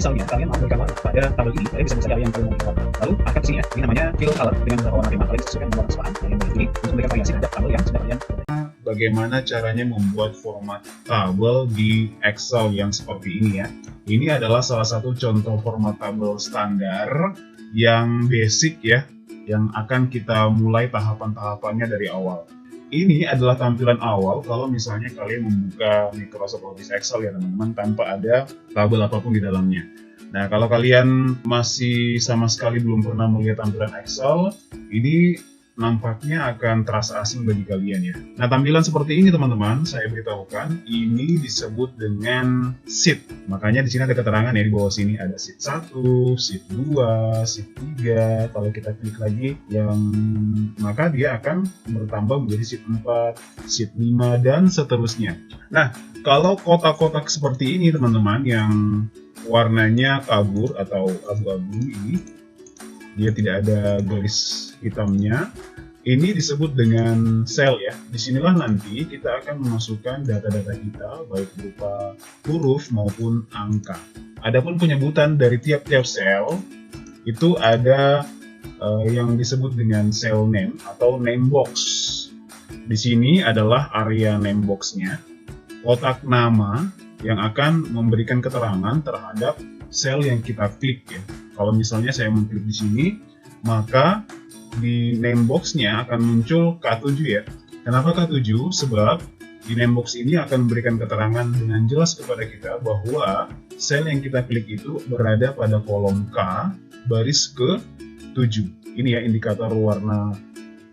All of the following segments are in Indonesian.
misalnya kalian mau berikan warna pada tabel ini, kalian bisa mencari area yang kalian mau berikan warna. Lalu aktif sini ya, ini namanya fill color dengan beberapa warna tema. Kalian sesuaikan dengan warna kesukaan kalian pilih untuk memberikan variasi terhadap tabel yang sudah kalian. Bagaimana caranya membuat format tabel di Excel yang seperti ini ya. Ini adalah salah satu contoh format tabel standar yang basic ya, yang akan kita mulai tahapan-tahapannya dari awal. Ini adalah tampilan awal kalau misalnya kalian membuka Microsoft Office Excel ya teman-teman, tanpa ada tabel apapun di dalamnya. Nah, kalau kalian masih sama sekali belum pernah melihat tampilan Excel, ini nampaknya akan terasa asing bagi kalian ya. Nah, tampilan seperti ini teman-teman, saya beritahukan, ini disebut dengan sheet. Makanya di sini ada keterangan ya, di bawah sini ada sheet 1, sheet 2, sheet 3. Kalau kita klik lagi, maka dia akan bertambah menjadi sheet 4, sheet 5, dan seterusnya. Nah, kalau kotak-kotak seperti ini teman-teman, yang warnanya kabur atau abu-abu ini, dia tidak ada garis hitamnya, ini disebut dengan sel ya. Disinilah nanti kita akan memasukkan data-data kita, baik berupa huruf maupun angka. Adapun penyebutan dari tiap-tiap sel itu ada yang disebut dengan cell name atau name box. Di sini adalah area name box-nya, kotak nama yang akan memberikan keterangan terhadap sel yang kita klik ya. Kalau misalnya saya mengklik di sini, maka di name box-nya akan muncul K7 ya. Kenapa K7? Sebab di name box ini akan memberikan keterangan dengan jelas kepada kita bahwa sel yang kita klik itu berada pada kolom K baris ke-7. Ini ya indikator warna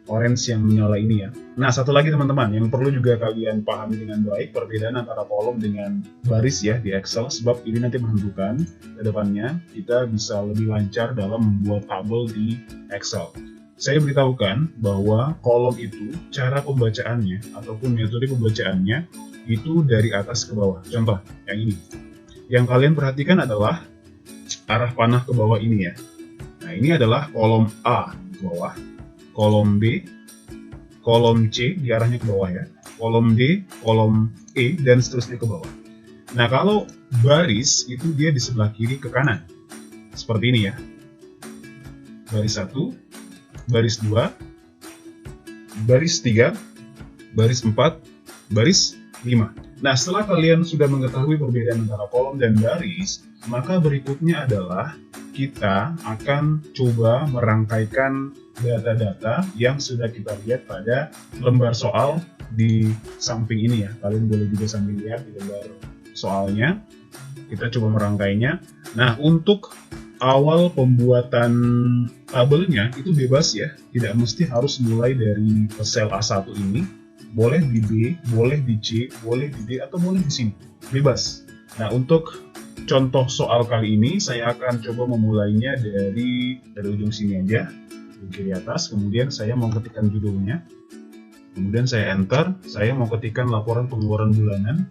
orange yang menyala ini ya. Nah, satu lagi teman-teman yang perlu juga kalian pahami dengan baik, perbedaan antara kolom dengan baris ya di Excel, sebab ini nanti menentukan ke depannya kita bisa lebih lancar dalam membuat tabel di Excel. Saya beritahukan bahwa kolom itu cara pembacaannya ataupun metode pembacaannya itu dari atas ke bawah. Contoh yang ini. Yang kalian perhatikan adalah arah panah ke bawah ini ya. Nah, ini adalah kolom A ke bawah, kolom B, kolom C di arahnya ke bawah ya, kolom D, kolom E, dan seterusnya ke bawah. Nah, kalau baris itu dia di sebelah kiri ke kanan. Seperti ini ya. Baris 1, baris 2, baris 3, baris 4, baris 5. Nah, setelah kalian sudah mengetahui perbedaan antara kolom dan baris, maka berikutnya adalah kita akan coba merangkaikan data-data yang sudah kita lihat pada lembar soal di samping ini ya. Kalian boleh juga sambil lihat di lembar soalnya. Kita coba merangkainya. Nah, untuk awal pembuatan tabelnya itu bebas ya. Tidak mesti harus mulai dari sel A1 ini. Boleh di B, boleh di C, boleh di D, atau boleh di sini. Bebas. Nah, untuk contoh soal kali ini, saya akan coba memulainya dari ujung sini aja, di kiri atas. Kemudian saya mau ketikkan judulnya. Kemudian saya enter. Saya mau ketikkan laporan pengeluaran bulanan.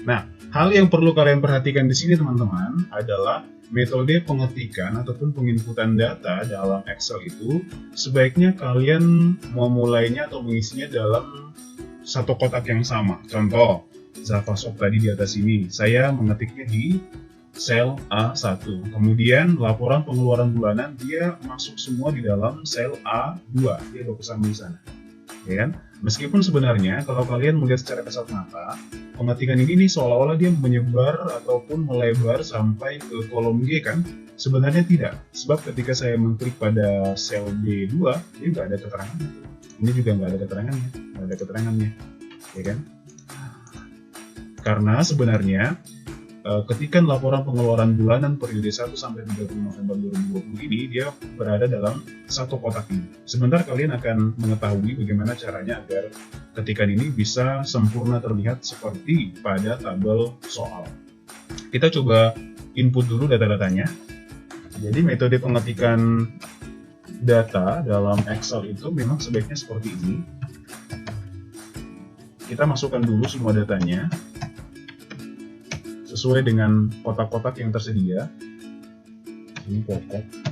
Nah, hal yang perlu kalian perhatikan di sini teman-teman adalah metode pengetikan ataupun penginputan data dalam Excel itu sebaiknya kalian memulainya atau mengisinya dalam satu kotak yang sama. Contoh, Zavasop tadi di atas ini, saya mengetiknya di sel A1. Kemudian laporan pengeluaran bulanan dia masuk semua di dalam sel A2. Dia berkesan di sana. Ya kan? Meskipun sebenarnya kalau kalian melihat secara kasat mata, pengetikan ini nih seolah-olah dia menyebar ataupun melebar sampai ke kolom G kan? Sebenarnya tidak. Sebab ketika saya mengklik pada sel B2, dia nggak ada keterangannya. Ini juga nggak ada keterangannya. Nggak ada keterangannya. Ya kan? Karena sebenarnya ketikan laporan pengeluaran bulanan periode 1 sampai 30 November 2020 ini dia berada dalam satu kotak ini. Sebentar kalian akan mengetahui bagaimana caranya agar ketikan ini bisa sempurna terlihat seperti pada tabel soal. Kita coba input dulu data-datanya. Jadi metode pengetikan data dalam Excel itu memang sebaiknya seperti ini. Kita masukkan dulu semua datanya sesuai dengan kotak-kotak yang tersedia. Ini pokok.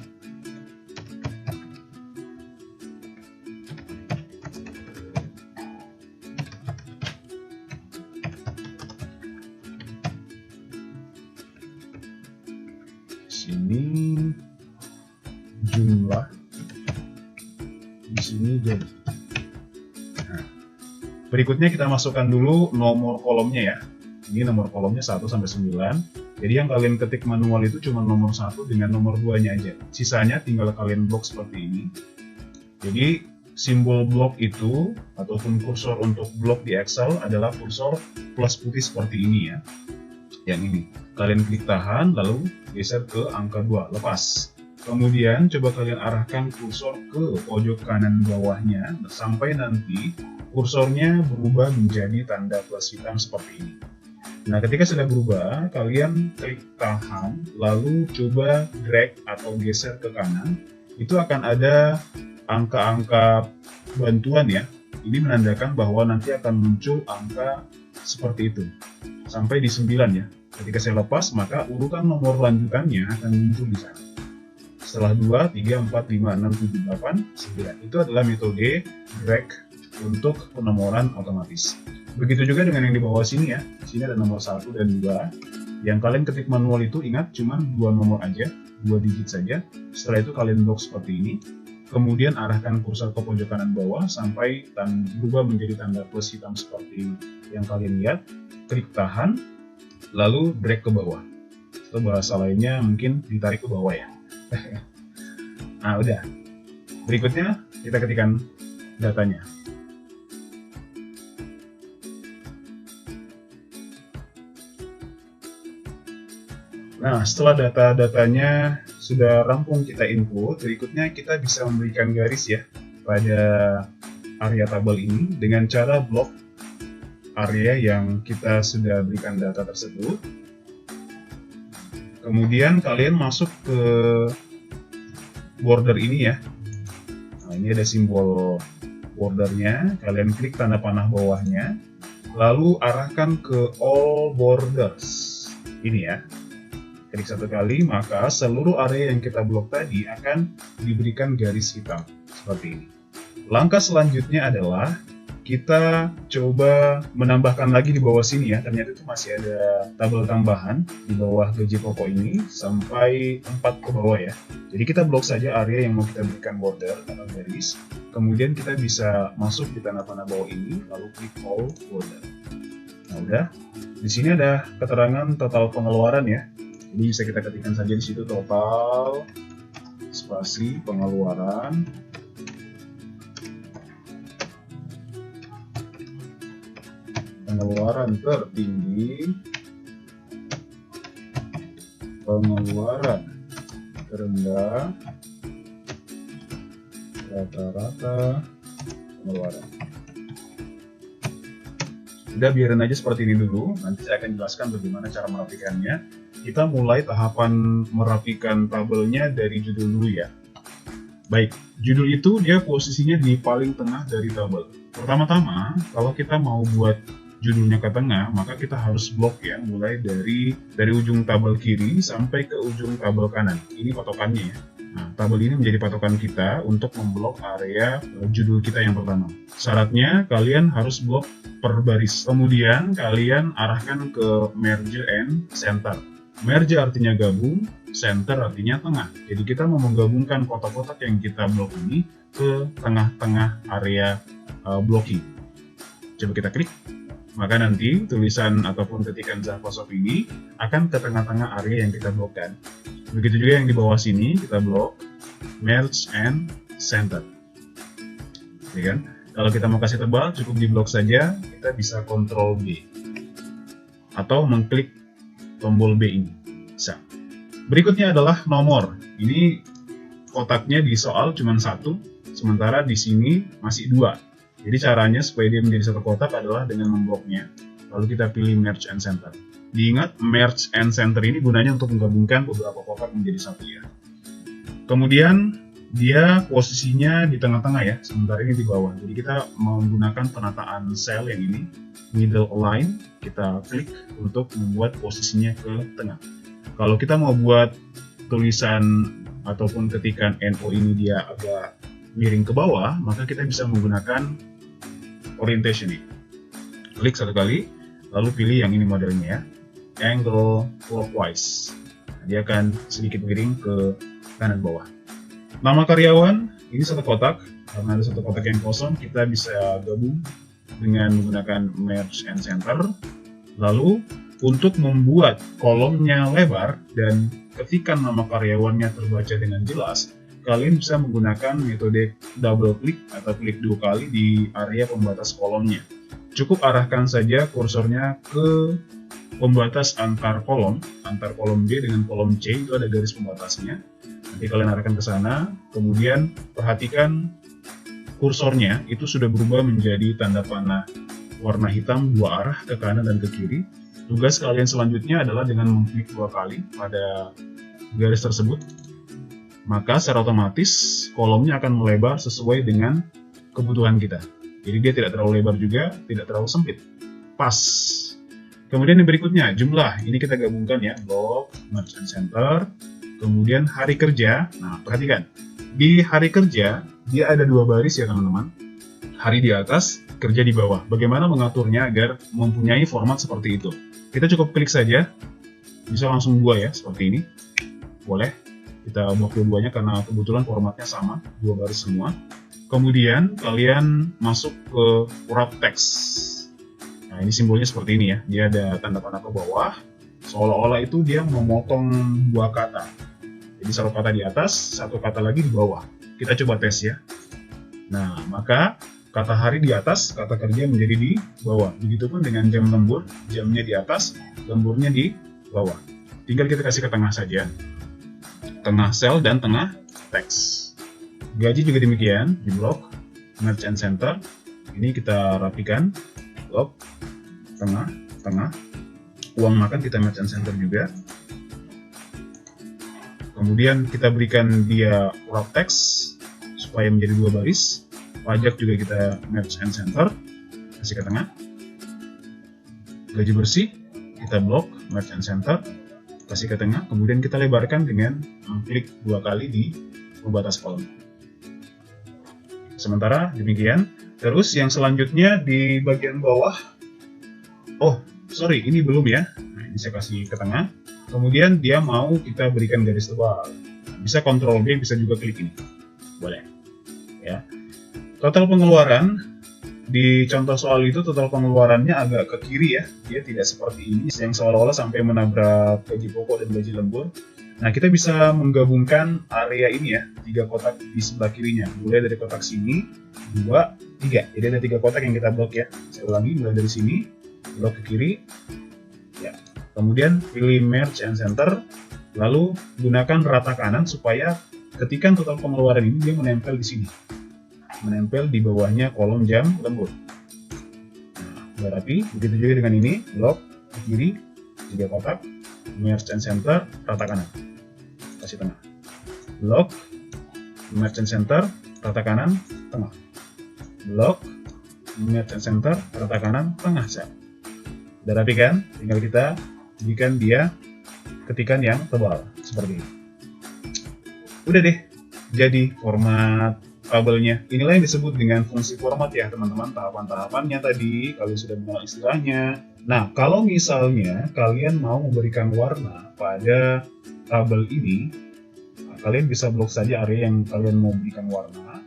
sini jumlah, di sini jadi. Nah, berikutnya kita masukkan dulu nomor kolomnya ya. Ini nomor kolomnya 1 sampai 9. Jadi yang kalian ketik manual itu cuma nomor 1 dengan nomor 2-nya aja. Sisanya tinggal kalian blok seperti ini. Jadi simbol blok itu ataupun kursor untuk blok di Excel adalah kursor plus putih seperti ini ya. Yang ini. Kalian klik tahan lalu geser ke angka 2, lepas. Kemudian coba kalian arahkan kursor ke pojok kanan bawahnya sampai nanti kursornya berubah menjadi tanda plus hitam seperti ini. Nah, ketika sudah berubah, kalian klik tahan, lalu coba drag atau geser ke kanan. Itu akan ada angka-angka bantuan ya. Ini menandakan bahwa nanti akan muncul angka seperti itu. Sampai di 9 ya. Ketika saya lepas, maka urutan nomor lanjutannya akan muncul di sana. Setelah 2, 3, 4, 5, 6, 7, 8, 9. Itu adalah metode drag untuk penomoran otomatis. Begitu juga dengan yang di bawah sini ya. Di sini ada nomor 1 dan 2. Yang kalian ketik manual itu ingat cuma 2 nomor aja, 2 digit saja. Setelah itu kalian blok seperti ini. Kemudian arahkan kursor ke pojok kanan bawah sampai berubah menjadi tanda plus hitam seperti yang kalian lihat. Klik tahan, lalu drag ke bawah. Atau bahasa lainnya mungkin ditarik ke bawah ya. Nah udah. Berikutnya kita ketikkan datanya. Nah, setelah data-datanya sudah rampung kita input, berikutnya kita bisa memberikan garis ya pada area tabel ini dengan cara blok area yang kita sudah berikan data tersebut. Kemudian kalian masuk ke border ini ya. Nah, ini ada simbol bordernya, kalian klik tanda panah bawahnya, lalu arahkan ke all borders. Ini ya. Klik satu kali, maka seluruh area yang kita blok tadi akan diberikan garis hitam seperti ini. Langkah selanjutnya adalah kita coba menambahkan lagi di bawah sini ya. Ternyata itu masih ada tabel tambahan di bawah gaji pokok ini sampai 4 ke bawah ya. Jadi kita blok saja area yang mau kita berikan border atau garis. Kemudian kita bisa masuk di tanda panah bawah ini, lalu klik all border. Nah udah, di sini ada keterangan total pengeluaran ya. Ini bisa kita ketikkan saja di situ total spasi pengeluaran. Pengeluaran tertinggi, pengeluaran terendah, rata-rata pengeluaran. Udah biarin aja seperti ini dulu, nanti saya akan jelaskan bagaimana cara merapikannya. Kita mulai tahapan merapikan tabelnya dari judul dulu ya. Baik, judul itu dia posisinya di paling tengah dari tabel. Pertama-tama, kalau kita mau buat judulnya ke tengah, maka kita harus blok ya, mulai dari ujung tabel kiri sampai ke ujung tabel kanan. Ini patokannya ya. Nah, tabel ini menjadi patokan kita untuk memblok area judul kita yang pertama. Syaratnya kalian harus blok per baris. Kemudian kalian arahkan ke merge and center. Merge artinya gabung, center artinya tengah. Jadi kita mau menggabungkan kotak-kotak yang kita blok ini ke tengah-tengah area blocking. Coba kita klik. Maka nanti tulisan ataupun ketikan Zapasoft ini akan ke tengah-tengah area yang kita blokkan. Begitu juga yang di bawah sini kita blok merge and center. Ya kan? Kalau kita mau kasih tebal cukup di blok saja, kita bisa Ctrl B atau mengklik tombol B ini. Bisa. Berikutnya adalah nomor. Ini kotaknya di soal cuma 1, sementara di sini masih 2. Jadi caranya supaya dia menjadi satu kotak adalah dengan membloknya. Lalu kita pilih merge and center. Diingat, merge and center ini gunanya untuk menggabungkan beberapa kotak menjadi satu ya. Kemudian dia posisinya di tengah-tengah ya, sementara ini di bawah. Jadi kita menggunakan penataan sel yang ini, middle align, kita klik untuk membuat posisinya ke tengah. Kalau kita mau buat tulisan ataupun ketikan NO ini dia agak miring ke bawah, maka kita bisa menggunakan orientation ini. Klik satu kali, lalu pilih yang ini modelnya ya, angle clockwise. dia akan sedikit miring ke kanan bawah. Nama karyawan, ini satu kotak. Karena ada satu kotak yang kosong, kita bisa gabung dengan menggunakan Merge and Center. Lalu, untuk membuat kolomnya lebar dan ketika nama karyawannya terbaca dengan jelas, kalian bisa menggunakan metode double click atau klik 2 kali di area pembatas kolomnya. Cukup arahkan saja kursornya ke pembatas antar kolom B dengan kolom C, itu ada garis pembatasnya. Nanti kalian arahkan ke sana, kemudian perhatikan kursornya itu sudah berubah menjadi tanda panah warna hitam 2 arah ke kanan dan ke kiri. Tugas kalian selanjutnya adalah dengan mengklik 2 kali pada garis tersebut, maka secara otomatis kolomnya akan melebar sesuai dengan kebutuhan kita. Jadi dia tidak terlalu lebar juga, tidak terlalu sempit. Pas. Kemudian yang berikutnya, jumlah. Ini kita gabungkan ya, block, merge and center. Kemudian hari kerja. Nah, perhatikan. Di hari kerja, dia ada 2 baris ya teman-teman. Hari di atas, kerja di bawah. Bagaimana mengaturnya agar mempunyai format seperti itu? Kita cukup klik saja. Bisa langsung 2 ya, seperti ini. Boleh. Kita blok dua-duanya karena kebetulan formatnya sama, 2 baris semua. Kemudian kalian masuk ke wrap text. Nah, ini simbolnya seperti ini ya. Dia ada tanda panah ke bawah. Seolah-olah itu dia memotong 2 kata. Jadi 1 kata di atas, 1 kata lagi di bawah. Kita coba tes ya. Nah, maka kata hari di atas, kata kerja menjadi di bawah. Begitupun dengan jam lembur, jamnya di atas, lemburnya di bawah. Tinggal kita kasih ke tengah saja. Tengah sel dan tengah teks. Gaji juga demikian, di blok, merge and center. Ini kita rapikan, blok, tengah, tengah. Uang makan kita merge and center juga. Kemudian kita berikan dia wrap text supaya menjadi 2 baris. Pajak juga kita merge and center, kasih ke tengah. Gaji bersih kita blok, merge and center, kasih ke tengah, kemudian kita lebarkan dengan klik 2 kali di pembatas kolom. Sementara demikian. Terus yang selanjutnya di bagian bawah, ini belum ya. Nah, ini saya kasih ke tengah. Kemudian dia mau kita berikan garis tebal. Bisa Ctrl B, bisa juga klik ini. Boleh. Ya. Total pengeluaran. Di contoh soal itu total pengeluarannya agak ke kiri ya, dia tidak seperti ini yang seolah-olah sampai menabrak gaji pokok dan gaji lembur. Nah, kita bisa menggabungkan area ini ya, 3 kotak di sebelah kirinya. Mulai dari kotak sini, 2, 3. Jadi ada 3 kotak yang kita blok ya. Saya ulangi, mulai dari sini, blok ke kiri. Ya. Kemudian pilih merge and center, lalu gunakan rata kanan supaya ketika total pengeluaran ini dia menempel di sini. Menempel di bawahnya kolom jam lembur. Nah, udah rapi. Begitu juga dengan ini, blok ke kiri, 3 kotak, merge and center, rata kanan, kasih tengah. Blok, merge and center, rata kanan, tengah. Blok, merge and center, rata kanan, tengah. Udah rapi kan? Tinggal kita berikan dia ketikan yang tebal seperti ini. Udah deh, jadi format tabelnya. Inilah yang disebut dengan fungsi format ya teman-teman. Tahapan-tahapannya tadi kalian sudah mengenal istilahnya. Nah, kalau misalnya kalian mau memberikan warna pada tabel ini, kalian bisa blok saja area yang kalian mau berikan warna,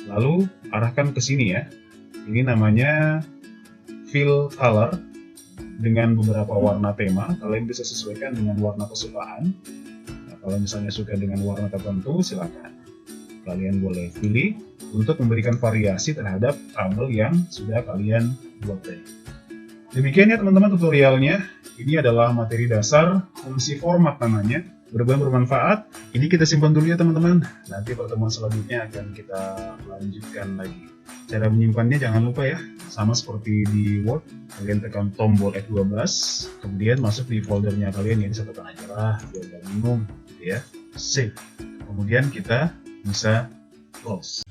lalu arahkan ke sini ya. Ini namanya fill color dengan beberapa warna tema. Kalian bisa sesuaikan dengan warna kesukaan. Nah, kalau misalnya suka dengan warna tertentu, silakan kalian boleh pilih untuk memberikan variasi terhadap tabel yang sudah kalian buat tadi. Demikian ya teman-teman tutorialnya. Ini adalah materi dasar fungsi format namanya. Mudah-mudahan bermanfaat. Ini kita simpan dulu ya teman-teman. Nanti pertemuan selanjutnya akan kita lanjutkan lagi. Cara menyimpannya jangan lupa ya. Sama seperti di Word. Kalian tekan tombol F12. Kemudian masuk di foldernya kalian yang disatukan aja lah. Biar gak bingung. Ya. Save. Kemudian kita bisa close.